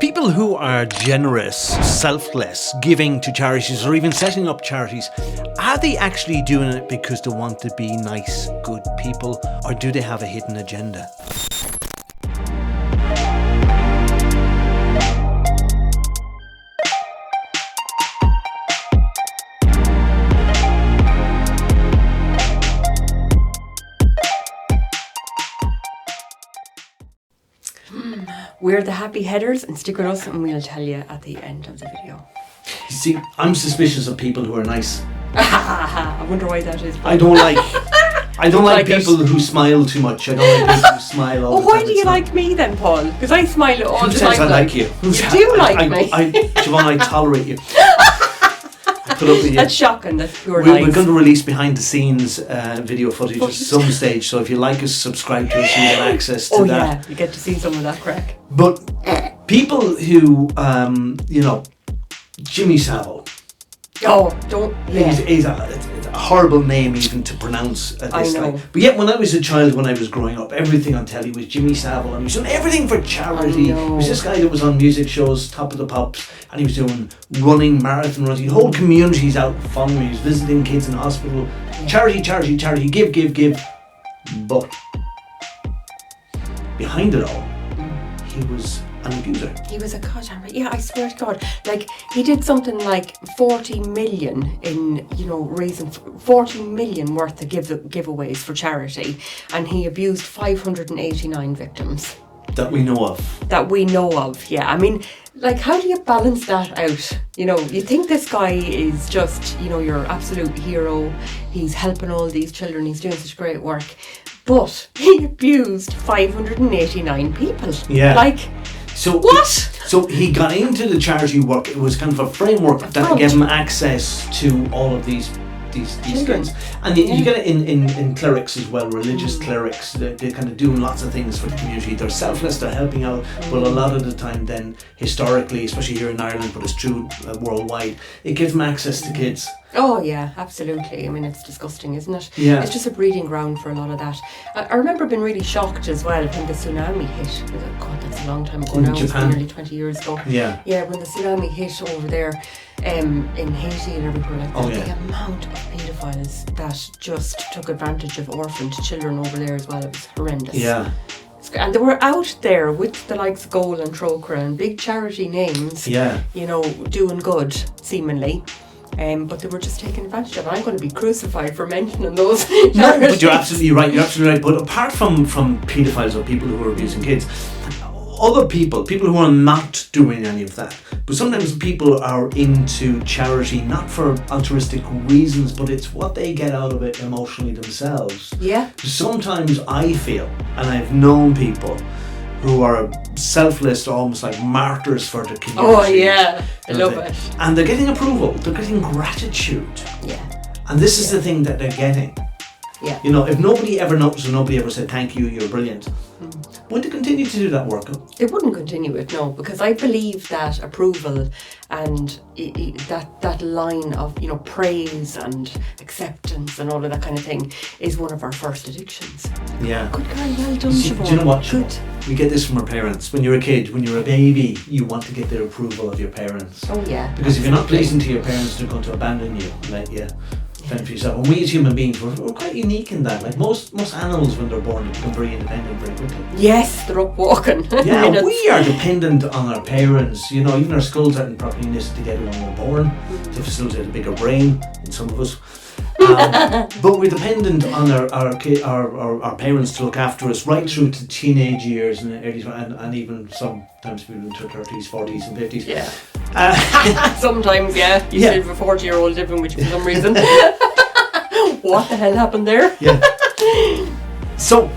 People who are generous, selfless, giving to charities or even setting up charities, are they actually doing it because they want to be nice, good people, or do they have a hidden agenda? We're the happy headers, and stick with us and we'll tell you at the end of the video. You see, I'm suspicious of people who are nice. I wonder why that is. I don't like people who smile too much. I don't like people who smile all the time. Why do you like me then, Paul? Because I smile all the time. Who says I like you? You do like me. Siobhan, I tolerate you. Put up with you. That's shocking. That's pure We're lies. going to release behind the scenes video footage at some stage, so if you like us, subscribe to us, you get access to that. Yeah, you get to see some of that crack. But people who, Jimmy Savile. Oh, don't. Yeah. He's a horrible name even to pronounce at this time. But yet, when I was a child, when I was growing up, everything on telly was Jimmy Savile, and he was doing everything for charity. He was this guy that was on music shows, Top of the Pops, and he was doing running, marathon runs. The whole community's out following him. He was visiting kids in the hospital. Yeah. Charity, give. But behind it all, he was an abuser. He was a goddamn. Yeah, I swear to God. Like, he did something like 40 million in, raising 40 million worth of giveaways for charity, and he abused 589 victims. That we know of. Yeah. I mean, like, how do you balance that out? You think this guy is just, your absolute hero. He's helping all these children. He's doing such great work. But he abused 589 people. Yeah. Like, so what? So he got into the charity work. It was kind of a framework that gave him access to all of these things. And you get it in clerics as well, religious clerics. They're kind of doing lots of things for the community. They're selfless, they're helping out, but a lot of the time then, historically, especially here in Ireland, but it's true worldwide, it gives them access to kids. Oh yeah, absolutely. I mean, it's disgusting, isn't it? Yeah. It's just a breeding ground for a lot of that. I remember being really shocked as well when the tsunami hit. God, that's a long time ago now. It's been nearly 20 years ago. Yeah. Yeah, when the tsunami hit over there in Haiti and everywhere like that, the amount of paedophiles that just took advantage of orphaned children over there as well, it was horrendous. Yeah. And they were out there with the likes of Goal and Trócaire and big charity names, doing good, seemingly. But they were just taking advantage of it. I'm going to be crucified for mentioning those. No, but you're absolutely right. But apart from paedophiles or people who are abusing kids, other people who are not doing any of that, but sometimes people are into charity not for altruistic reasons, but it's what they get out of it emotionally themselves. Yeah. Sometimes I feel, and I've known people who are selfless, almost like martyrs for the community. Oh yeah, I love it. And they're getting approval, they're getting gratitude. Yeah. And this is the thing that they're getting. Yeah. If nobody ever noticed and nobody ever said, thank you, you're brilliant, would they continue to do that work? They wouldn't continue it, no, because I believe that approval and that line of, praise and acceptance and all of that kind of thing is one of our first addictions. Yeah. Good girl, well done, Siobhan. Do you know what? Good. We get this from our parents. When you're a kid, when you're a baby, you want to get their approval of your parents. Oh yeah. Because if you're not pleasing to your parents, they're going to abandon you and let you fend for yourself. And we as human beings, we're quite unique in that. Like most animals, when they're born, become very independent very quickly. Yes, they're up walking. Yeah, we are dependent on our parents. Even our skulls aren't properly knitted together when we're born to facilitate a bigger brain in some of us. But we're dependent on our parents to look after us right through to teenage years and early, and even sometimes people into 30s, 40s and 50s. Yeah. Sometimes, yeah. You see a 40-year-old living with you for some reason. What the hell happened there? Yeah. So,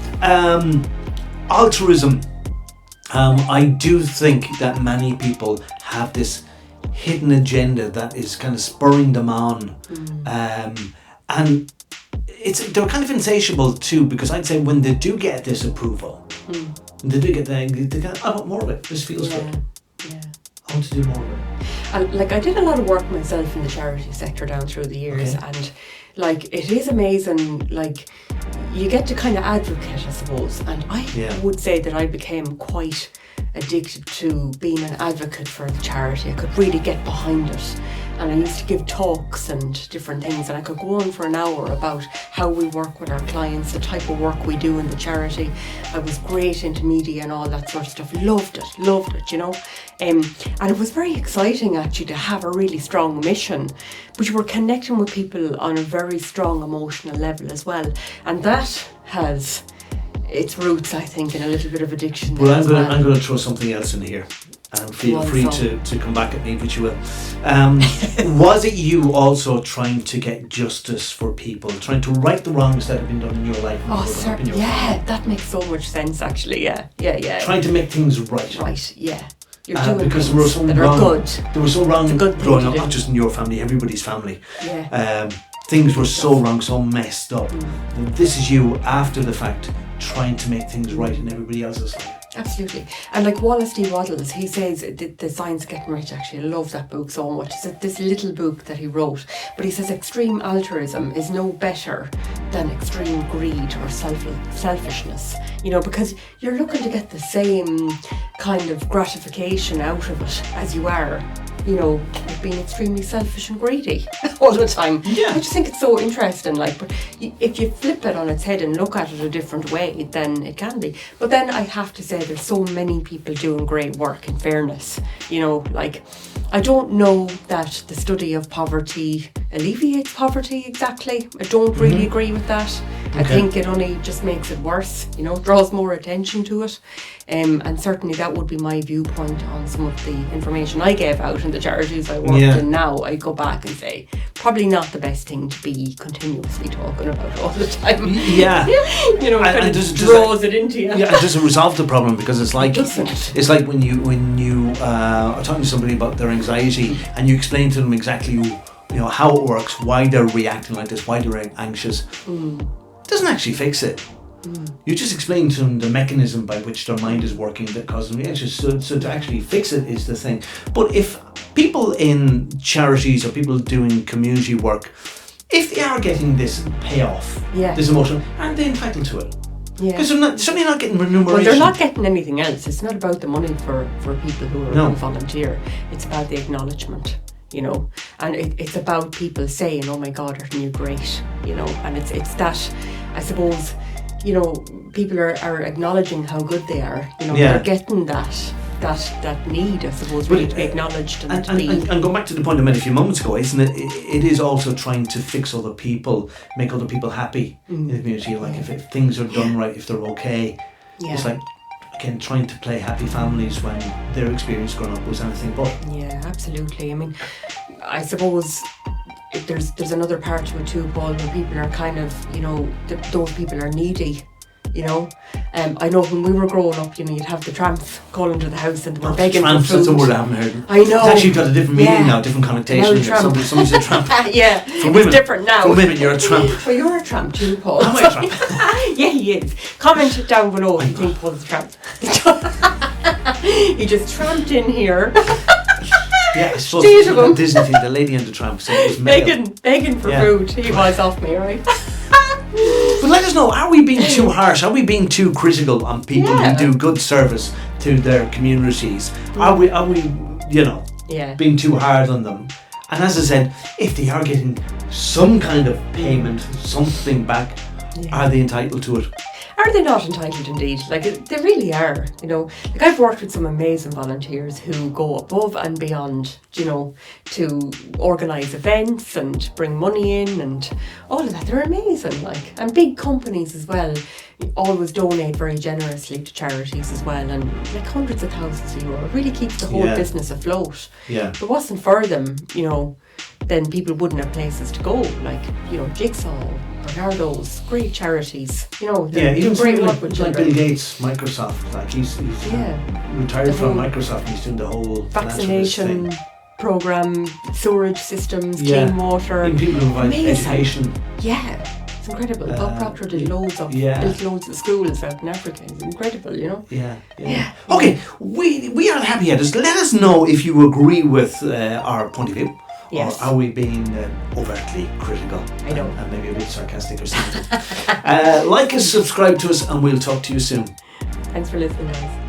altruism. I do think that many people have this hidden agenda that is kind of spurring them on. And they're kind of insatiable too, because I'd say when they do get this approval, they do get I want more of it. This feels good. Yeah. I want to do more of it. And I did a lot of work myself in the charity sector down through the years, and it is amazing. You get to kind of advocate, I suppose, and I would say that I became quite addicted to being an advocate for the charity. I could really get behind it. And I used to give talks and different things, and I could go on for an hour about how we work with our clients, the type of work we do in the charity. I was great into media and all that sort of stuff. Loved it, you know. And it was very exciting actually to have a really strong mission, but you were connecting with people on a very strong emotional level as well. And that has its roots, I think, in a little bit of addiction. Well, I'm going to throw something else in here. And feel free to come back at me, which you will. Was it you also trying to get justice for people, trying to right the wrongs that have been done in your life? Oh, certainly. Yeah, that makes so much sense, actually. Yeah. Trying to make things right. Right. Yeah. You're doing because things they were so that wrong. Are good. They were so wrong good growing up, do. not just in your family, everybody's family. Yeah. Things were so wrong, so messed up. This is you after the fact, trying to make things right in everybody else's life. Absolutely. And like Wallace D. Waddles, he says the Science of Getting Rich, actually, I love that book so much. It's this little book that he wrote, but he says extreme altruism is no better than extreme greed or selfishness, you know, because you're looking to get the same kind of gratification out of it as you are, you know, like being extremely selfish and greedy all the time. Yeah. I just think it's so interesting, like, but if you flip it on its head and look at it a different way, then it can be. But then I have to say there's so many people doing great work, in fairness, you know, like, I don't know that the study of poverty alleviates poverty exactly. I don't really agree with that. Okay. I think it only just makes it worse, you know, draws more attention to it. And certainly that would be my viewpoint on some of the information I gave out in the charities I worked in now. I go back and say, probably not the best thing to be continuously talking about all the time. Yeah. You know, it kind of draws it into you. Yeah, it doesn't resolve the problem, because it's like, it's like when you are talking to somebody about their anxiety and you explain to them exactly, you know, how it works, why they're reacting like this, why they're anxious. It doesn't actually fix it. You just explain to them the mechanism by which their mind is working that causes them anxious. So to actually fix it is the thing. But if people in charities or people doing community work, if they are getting this payoff, this emotion, aren't they entitled to it? Yeah. Because they're certainly not getting remuneration. Well, they're not getting anything else. It's not about the money for people who are on volunteer. It's about the acknowledgement, you know. And it's about people saying, oh my God, aren't you great? You know, and it's that, I suppose, you know, people are acknowledging how good they are. You know, they're getting that need, I suppose, really to be acknowledged and to be. And going back to the point I made a few moments ago, isn't it? It is also trying to fix other people, make other people happy in the community. Like if things are done right, if they're okay, it's like, again, trying to play happy families when their experience growing up was anything but. Yeah, absolutely. I mean, I suppose there's another part to it too, Paul, where people are kind of, you know, those people are needy, you know. I know when we were growing up, you know, you'd have the tramps calling to the house and they were begging for food. That's a word I haven't heard. I know. It's actually got a different meaning now, different connotation. Somebody's a tramp. Yeah, it's different now. For women, you're a tramp. Well, you're a tramp too, Paul. Am I a tramp? Yeah, he is. Comment down below if you think Paul's a tramp. He just tramped in here. Yeah, I suppose the Disney thing, the Lady and the Tramp, so it was begging for food. He was off me, right? But let us know, are we being too harsh? Are we being too critical on people who do good service to their communities? Are we you know, being too hard on them? And as I said, if they are getting some kind of payment, something back, are they entitled to it? Are they not entitled indeed? Like, they really are, you know. Like, I've worked with some amazing volunteers who go above and beyond, you know, to organise events and bring money in and all of that. They're amazing, like. And big companies as well always donate very generously to charities as well, and like hundreds of thousands of euro. It really keeps the whole business afloat. Yeah. If it wasn't for them, you know, then people wouldn't have places to go, like, you know, Jigsaw, Bernardo's, great charities, you know, even great work like, with like children. Bill Gates, Microsoft, like he's retired from Microsoft and he's doing the whole vaccination program, sewerage systems, clean water. Even people who provide education. Yeah, it's incredible. Bob Proctor did built loads of schools out in Africa. It's incredible, you know. Yeah. Okay, we are the happy headers. Let us know if you agree with our point of view. Yes. Or are we being overtly critical? I know. And maybe a bit sarcastic or something. Like us, subscribe to us, and we'll talk to you soon. Thanks for listening, guys.